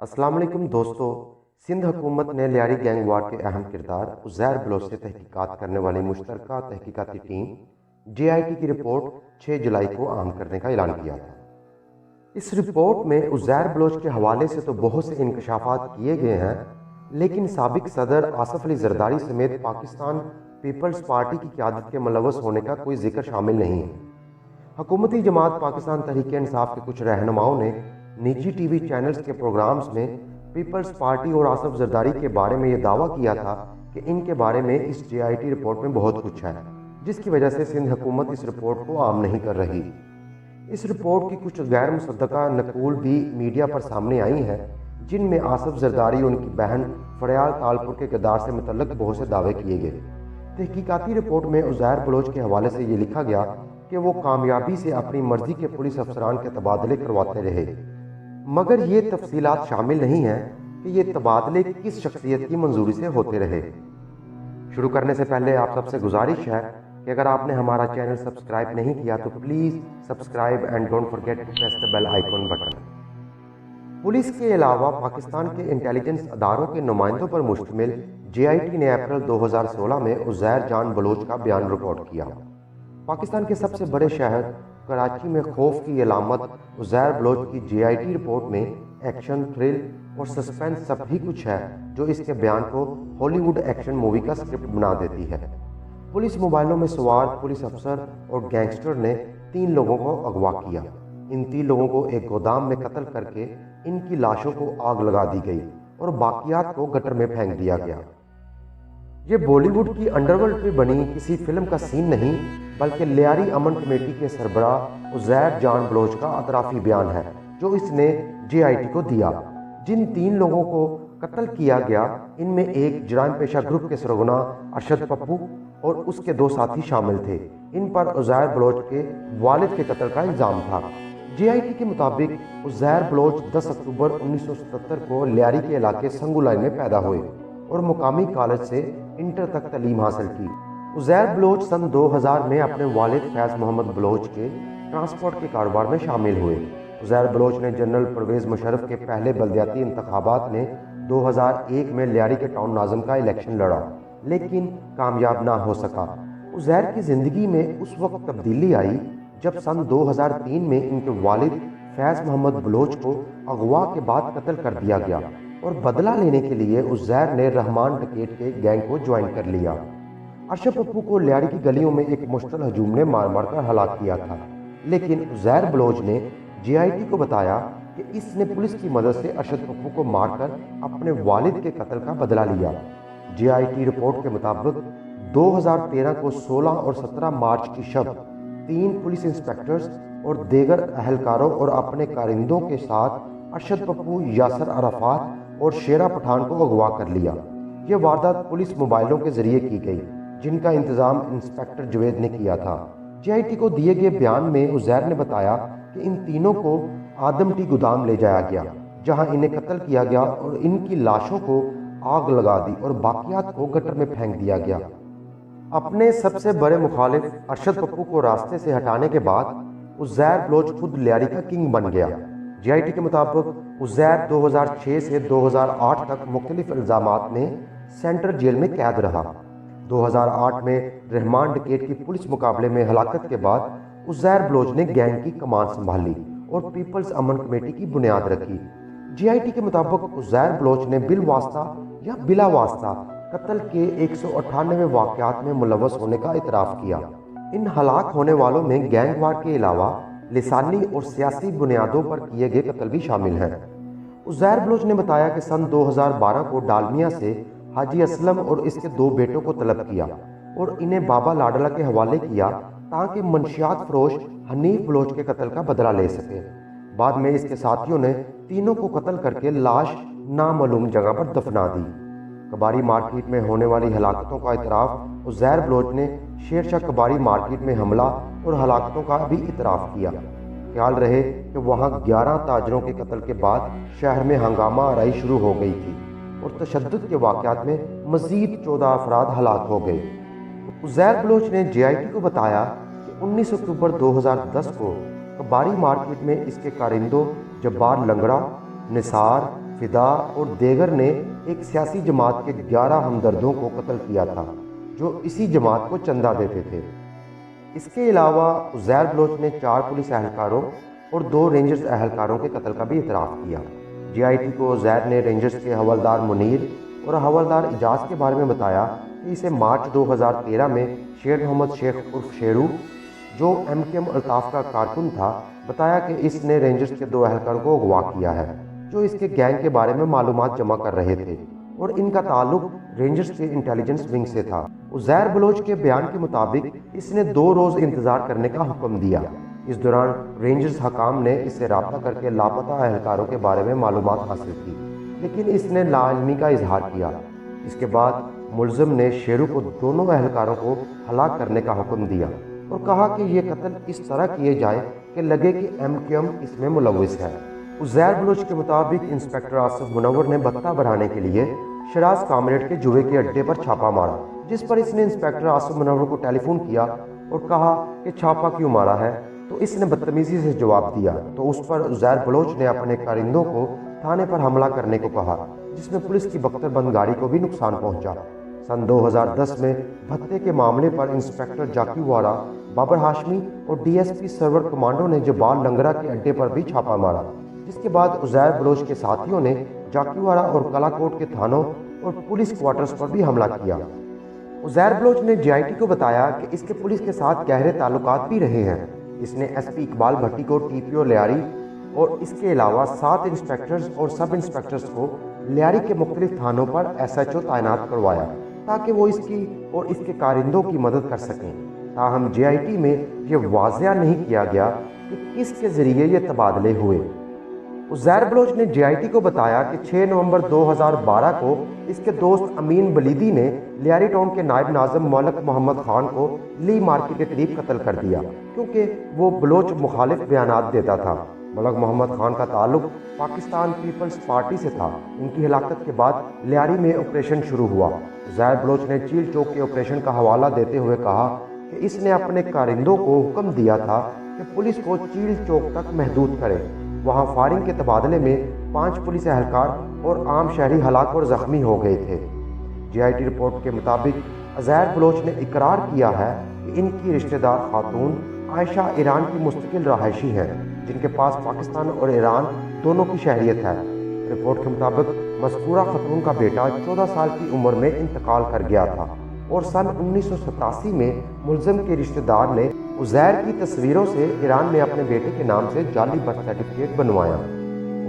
السلام علیکم دوستو، سندھ حکومت نے لیاری گینگ وار کے اہم کردار عزیر بلوچ سے تحقیقات کرنے والی مشترکہ تحقیقاتی ٹیم JIT کی رپورٹ 6 جولائی کو عام کرنے کا اعلان کیا تھا۔ اس رپورٹ میں عزیر بلوچ کے حوالے سے تو بہت سے انکشافات کیے گئے ہیں، لیکن سابق صدر آصف علی زرداری سمیت پاکستان پیپلز پارٹی کی قیادت کے ملوث ہونے کا کوئی ذکر شامل نہیں ہے۔ حکومتی جماعت پاکستان تحریک انصاف کے کچھ رہنماؤں نے نجی ٹی وی چینلز کے پروگرامز میں پیپلز پارٹی اور آصف زرداری کے بارے میں یہ دعویٰ کیا تھا کہ ان کے بارے میں اس JIT رپورٹ میں بہت کچھ ہے، جس کی وجہ سے سندھ حکومت اس رپورٹ کو عام نہیں کر رہی۔ اس رپورٹ کی کچھ غیر مصدقہ نقول بھی میڈیا پر سامنے آئی ہیں، جن میں آصف زرداری اور ان کی بہن فریال تالپور کے کردار سے متعلق بہت سے دعوے کیے گئے۔ تحقیقاتی رپورٹ میں عزیر بلوچ کے حوالے سے یہ لکھا گیا کہ وہ کامیابی سے اپنی مرضی کے پولیس افسران کے تبادلے کرواتے رہے، مگر یہ تفصیلات شامل نہیں ہیں کہ یہ تبادلے کس شخصیت کی منظوری سے ہوتے رہے۔ شروع کرنے سے پہلے آپ سب سے گزارش ہے کہ اگر آپ نے ہمارا چینل سبسکرائب نہیں کیا تو please subscribe and don't forget to press the bell icon button. Police کے علاوہ پاکستان کے انٹیلیجنس اداروں کے نمائندوں پر مشتمل JIT نے اپریل 2016 میں عزیر جان بلوچ کا بیان ریکارڈ کیا۔ پاکستان کے سب سے بڑے شہر کراچی میں خوف کی علامت عزیر بلوچ کی JIT رپورٹ میں ایکشن، تھرل اور سسپینس سب ہی کچھ ہے جو اس کے بیان کو ہالی ووڈ ایکشن مووی کا سکرپٹ بنا دیتی ہے۔ پولیس موبائلوں میں سوار پولیس افسر اور گینگسٹر نے 3 لوگوں کو اغوا کیا۔ ان 3 لوگوں کو ایک گودام میں قتل کر کے ان کی لاشوں کو آگ لگا دی گئی اور باقیات کو گٹر میں پھینک دیا گیا۔ یہ بالی ووڈ کی انڈرورلڈ میں بنی کسی فلم کا سین نہیں، بلکہ لیاری امن کمیٹی کے سربراہ عزیر جان بلوچ کا اعترافی بیان ہے جو اس نے JIT کو دیا۔ جن 3 لوگوں کو قتل کیا گیا ان میں ایک جرائم پیشہ گروپ کے سرغنہ ارشد پپو اور اس کے 2 ساتھی شامل تھے۔ ان پر عزیر بلوچ کے والد کے قتل کا الزام تھا۔ JIT کے مطابق عزیر بلوچ 10 اکتوبر 1977 کو لیاری کے علاقے سنگو لائن میں پیدا ہوئے اور مقامی کالج سے انٹر تک تعلیم حاصل کی۔ عزیر بلوچ سن 2000 میں اپنے والد فیض محمد بلوچ کے ٹرانسپورٹ کے کاروبار میں شامل ہوئے۔ عزیر بلوچ نے جنرل پرویز مشرف کے پہلے بلدیاتی انتخابات میں 2001 میں لیاری کے ٹاؤن ناظم کا الیکشن لڑا، لیکن کامیاب نہ ہو سکا۔ عزیر کی زندگی میں اس وقت تبدیلی آئی جب سن 2003 میں ان کے والد فیض محمد بلوچ کو اغوا کے بعد قتل کر دیا گیا اور بدلہ لینے کے لیے عزیر نے رحمان ڈکیٹ کے گینگ کو جوائن کر لیا۔ ارشد پپو کو لیاری کی گلیوں میں ایک مشتعل ہجوم نے مار مار کر ہلاک کیا تھا، لیکن عزیر بلوچ نے JIT کو بتایا کہ اس نے پولیس کی مدد سے ارشد پپو کو مار کر اپنے والد کے قتل کا بدلہ لیا۔ JIT رپورٹ کے مطابق 2013 کو 16 اور 17 مارچ کی شب 3 پولیس انسپیکٹرز اور دیگر اہلکاروں اور اپنے کارندوں کے ساتھ ارشد پپو، یاسر عرفات اور شیرہ پٹھان کو اغوا کر لیا۔ یہ واردات پولیس موبائلوں کے ذریعے کی گئی، جن کا انتظام انسپیکٹر جوید نے کیا تھا۔ JIT کو دیے گئے بیان میں عزیر نے بتایا کہ ان تینوں کو آدم ٹی گودام لے جایا گیا، جہاں انہیں قتل کیا گیا اور ان کی لاشوں کو آگ لگا دی اور باقیات کو گٹر میں پھینک دیا گیا۔ اپنے سب سے بڑے مخالف ارشد پپو کو راستے سے ہٹانے کے بعد عزیر بلوچ خود لیاری کا کنگ بن گیا۔ JIT کے مطابق عزیر 2006 سے 2008 تک مختلف الزامات میں سینٹرل جیل میں قید رہا۔ 2008 میں رحمان ڈکیٹ کی پولیس مقابلے میں ہلاکت کے بعد عزیر بلوچ نے گینگ کی کمان سنبھالی اور پیپلز امن کمیٹی کی بنیاد رکھی۔ JIT کے مطابق عزیر بلوچ نے بالواسطہ یا بلا واسطہ قتل کے 198 واقعات میں ملوث ہونے کا اعتراف کیا۔ ان ہلاک ہونے والوں میں گینگ وار کے علاوہ لسانی اور سیاسی بنیادوں پر کیے گئے قتل بھی شامل ہیں۔ عزیر بلوچ نے بتایا کہ سن 2012 کو ڈالمیا سے حاجی اسلم اور اس کے 2 بیٹوں کو طلب کیا اور انہیں بابا لاڈلا کے حوالے کیا تاکہ منشیات فروش حنیف بلوچ کے قتل کا بدلہ لے سکے۔ بعد میں اس کے ساتھیوں نے تینوں کو قتل کر کے لاش نامعلوم جگہ پر دفنا دی۔ کباری مارکیٹ میں ہونے والی ہلاکتوں کا اعتراف عزیر بلوچ نے شیرشاہ کباری مارکیٹ میں حملہ اور ہلاکتوں کا بھی اعتراف کیا۔ خیال رہے کہ وہاں 11 تاجروں کے قتل کے بعد شہر میں ہنگامہ آرائی شروع ہو گئی تھی اور تشدد کے واقعات میں مزید 14 افراد ہلاک ہو گئے۔ عزیر بلوچ نے JIT کو بتایا کہ 19 اکتوبر 2010 کو کباری مارکیٹ میں اس کے کارندوں جبار لنگڑا، نثار، فدا اور دیگر نے ایک سیاسی جماعت کے 11 ہمدردوں کو قتل کیا تھا جو اسی جماعت کو چندہ دیتے تھے۔ اس کے علاوہ عزیر بلوچ نے 4 پولیس اہلکاروں اور 2 رینجرز اہلکاروں کے قتل کا بھی اعتراف کیا۔ جی آئی ٹی کو عزیر نے رینجرز کے حوالدار منیر اور حوالدار اجاز کے بارے میں بتایا کہ اسے مارچ 2013 میں شیر محمد شیخ عرف شیرو جو ایم کے ایم الطاف کا کارکن تھا بتایا کہ اس نے رینجرز کے 2 اہلکاروں کو اغوا کیا ہے جو اس کے گینگ کے بارے میں معلومات جمع کر رہے تھے اور ان کا تعلق رینجرز کے انٹیلیجنس ونگ سے تھا۔ عزیر بلوچ کے بیان کے مطابق اس نے 2 روز انتظار کرنے کا حکم دیا۔ اس دوران رینجرز حکام نے اس سے رابطہ کر کے لاپتہ اہلکاروں کے بارے میں معلومات حاصل کی، لیکن اس نے لا علمی کا اظہار کیا۔ اس کے بعد ملزم نے شیرو کو دونوں اہلکاروں کو ہلاک کرنے کا حکم دیا اور کہا کہ یہ قتل اس طرح کیے جائے کہ لگے کہ ایم کیو ایم اس میں ملوث ہے۔ عزیر بلوچ کے مطابق انسپیکٹر آصف منور نے بتہ بڑھانے کے لیے شراز کامریڈ کے جوئے کے اڈے پر چھاپا مارا، جس پر اس نے انسپیکٹر آصف منور کو ٹیلی فون کیا اور کہا کہ چھاپا کیوں مارا ہے، تو اس نے بدتمیزی سے جواب دیا تو اس پر عزیر بلوچ نے اپنے کارندوں کو تھانے پر حملہ کرنے کو کہا، جس میں پولیس کی بختر بند گاڑی کو بھی نقصان پہنچا۔ سن 2010 میں بھتے کے معاملے پر انسپیکٹر جاکی وارا، بابر ہاشمی اور ڈی ایس پی سرور کمانڈو نے جبال لنگرا کے اڈے پر بھی چھاپا مارا، جس کے بعد عزیر بلوچ کے ساتھیوں نے جاکیوارا اور کلا کوٹ کے تھانوں اور پولیس کوارٹرز پر بھی حملہ کیا۔ عزیر بلوچ نے جی آئی ٹی کو بتایا کہ اس کے پولیس کے ساتھ گہرے تعلقات بھی رہے ہیں۔ اس نے ایس پی اقبال بھٹی کو ٹی پی او لیاری اور اس کے علاوہ 7 انسپیکٹرز اور سب انسپیکٹرز کو لیاری کے مختلف تھانوں پر ایس ایچ او تعینات کروایا تاکہ وہ اس کی اور اس کے کارندوں کی مدد کر سکیں۔ تاہم جے آئی ٹی میں یہ واضح نہیں کیا گیا کہ کس کے ذریعے یہ تبادلے ہوئے۔ عزیر بلوچ نے جے آئی ٹی کو بتایا کہ 6 نومبر 2012 کو اس کے دوست امین بلیدی نے لیاری ٹاؤن کے نائب ناظم مولک محمد خان کو لی مارکیٹ کے قریب قتل کر دیا کیونکہ وہ بلوچ مخالف بیانات دیتا تھا۔ مولک محمد خان کا تعلق پاکستان پیپلز پارٹی سے تھا۔ ان کی ہلاکت کے بعد لیاری میں آپریشن شروع ہوا۔ عزیر بلوچ نے چیل چوک کے آپریشن کا حوالہ دیتے ہوئے کہا کہ اس نے اپنے کارندوں کو حکم دیا تھا کہ پولیس کو چیل چوک تک محدود کرے۔ وہاں فائرنگ کے تبادلے میں 5 پولیس اہلکار اور عام شہری ہلاک اور زخمی ہو گئے تھے۔ جے آئی ٹی رپورٹ کے مطابق عزیر بلوچ نے اقرار کیا ہے کہ ان کی رشتہ دار خاتون عائشہ ایران کی مستقل رہائشی ہیں جن کے پاس پاکستان اور ایران دونوں کی شہریت ہے۔ رپورٹ کے مطابق مذکورہ خاتون کا بیٹا 14 سال کی عمر میں انتقال کر گیا تھا اور سن 1987 میں ملزم کے رشتہ دار نے عزیر کی تصویروں سے ایران میں اپنے بیٹے کے نام سے جعلی برتھ سرٹیفکیٹ بنوایا۔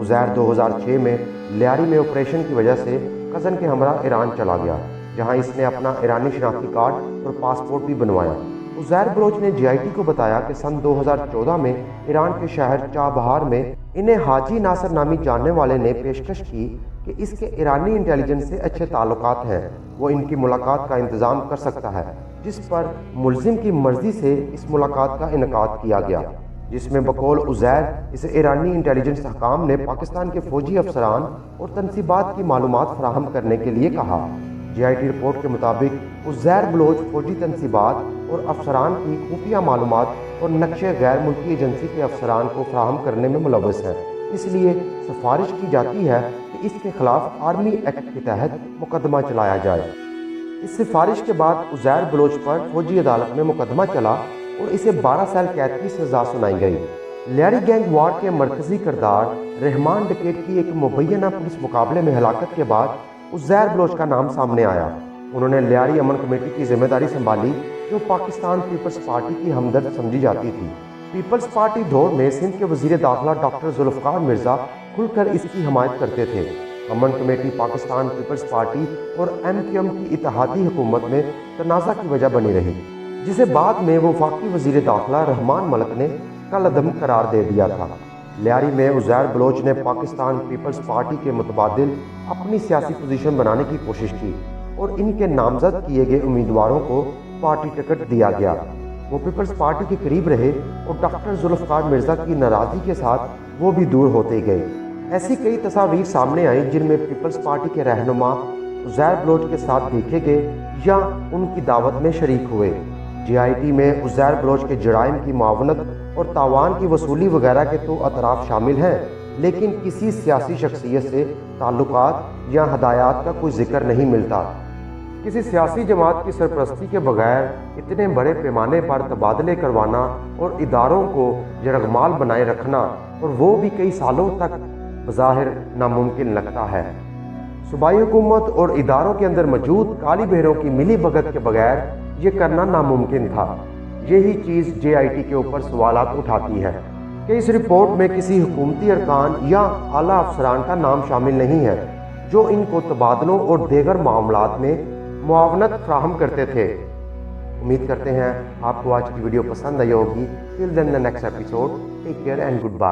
عزیر 2006 میں لیاری میں آپریشن کی وجہ سے کزن کے ہمراہ ایران چلا گیا جہاں اس نے اپنا ایرانی شناختی کارڈ اور پاسپورٹ بھی بنوایا۔ عزیر بلوچ نے جے آئی ٹی کو بتایا کہ سن 2014 میں ایران کے شہر چابہار میں انہیں حاجی ناصر نامی جاننے والے نے پیشکش کی کہ اس کے ایرانی انٹیلیجنس سے اچھے تعلقات ہیں، وہ ان کی ملاقات کا انتظام کر سکتا ہے، جس پر ملزم کی مرضی سے اس ملاقات کا انعقاد کیا گیا، جس میں بقول عزیر اسے ایرانی انٹیلیجنس حکام نے پاکستان کے فوجی افسران اور تنصیبات کی معلومات فراہم کرنے کے لیے کہا۔ جے آئی ٹی رپورٹ کے مطابق عزیر بلوچ فوجی تنصیبات اور افسران کی خفیہ معلومات اور نقشے غیر ملکی ایجنسی کے افسران کو فراہم کرنے میں ملوث ہے، اس لیے سفارش کی جاتی ہے کہ اس کے خلاف آرمی ایکٹ کے تحت مقدمہ چلایا جائے۔ اس سفارش کے بعد عزیر بلوچ پر فوجی عدالت میں مقدمہ چلا اور اسے 12 سال قید کی سزا سنائی گئی۔ لیاری گینگ وار کے مرکزی کردار رحمان ڈکیت کی ایک مبینہ پولیس مقابلے میں ہلاکت کے بعد عزیر بلوچ کا نام سامنے آیا۔ انہوں نے لیاری امن کمیٹی کی ذمہ داری سنبھالی جو پاکستان پیپلز پارٹی کی ہمدرد سمجھی جاتی تھی۔ پیپلز پارٹی دور میں سندھ کے وزیر داخلہ ڈاکٹر ذوالفقار مرزا کھل کر اس کی حمایت کرتے تھے۔ امن کمیٹی پاکستان پیپلز پارٹی اور ایم کیو ایم کی اتحادی حکومت میں تنازع کی وجہ بنی رہی، جسے بعد میں وفاقی وزیر داخلہ رحمان ملک نے کالعدم قرار دے دیا تھا۔ لیاری میں عزیر بلوچ نے پاکستان پیپلز پارٹی کے متبادل اپنی سیاسی پوزیشن بنانے کی کوشش کی اور ان کے نامزد کیے گئے امیدواروں کو پارٹی ٹکٹ دیا گیا۔ وہ پیپلز پارٹی کے قریب رہے اور ڈاکٹر ذوالفقار مرزا کی ناراضی کے ساتھ وہ بھی دور ہوتے گئے۔ ایسی کئی تصاویر سامنے آئیں جن میں پیپلز پارٹی کے رہنما عزیر بلوچ کے ساتھ دیکھے گئے یا ان کی دعوت میں شریک ہوئے۔ جے آئی ٹی میں عزیر بلوچ کے جرائم کی معاونت اور تاوان کی وصولی وغیرہ کے تو اطراف شامل ہیں، لیکن کسی سیاسی شخصیت سے تعلقات یا ہدایات کا کوئی ذکر نہیں ملتا۔ کسی سیاسی جماعت کی سرپرستی کے بغیر اتنے بڑے پیمانے پر تبادلے کروانا اور اداروں کو یرغمال بنائے رکھنا، اور وہ بھی کئی سالوں تک، بظاہر ناممکن لگتا ہے۔ صوبائی حکومت اور اداروں کے اندر موجود کالی بہروں کی ملی بھگت کے بغیر یہ کرنا ناممکن تھا۔ یہی چیز جے آئی ٹی کے اوپر سوالات اٹھاتی ہے کہ اس رپورٹ میں کسی حکومتی ارکان یا اعلیٰ افسران کا نام شامل نہیں ہے جو ان کو تبادلوں اور دیگر معاملات میں معاونت فراہم کرتے تھے۔ امید کرتے ہیں آپ کو آج کی ویڈیو پسند آئی ہوگی۔ Till then the next episode, take care and goodbye.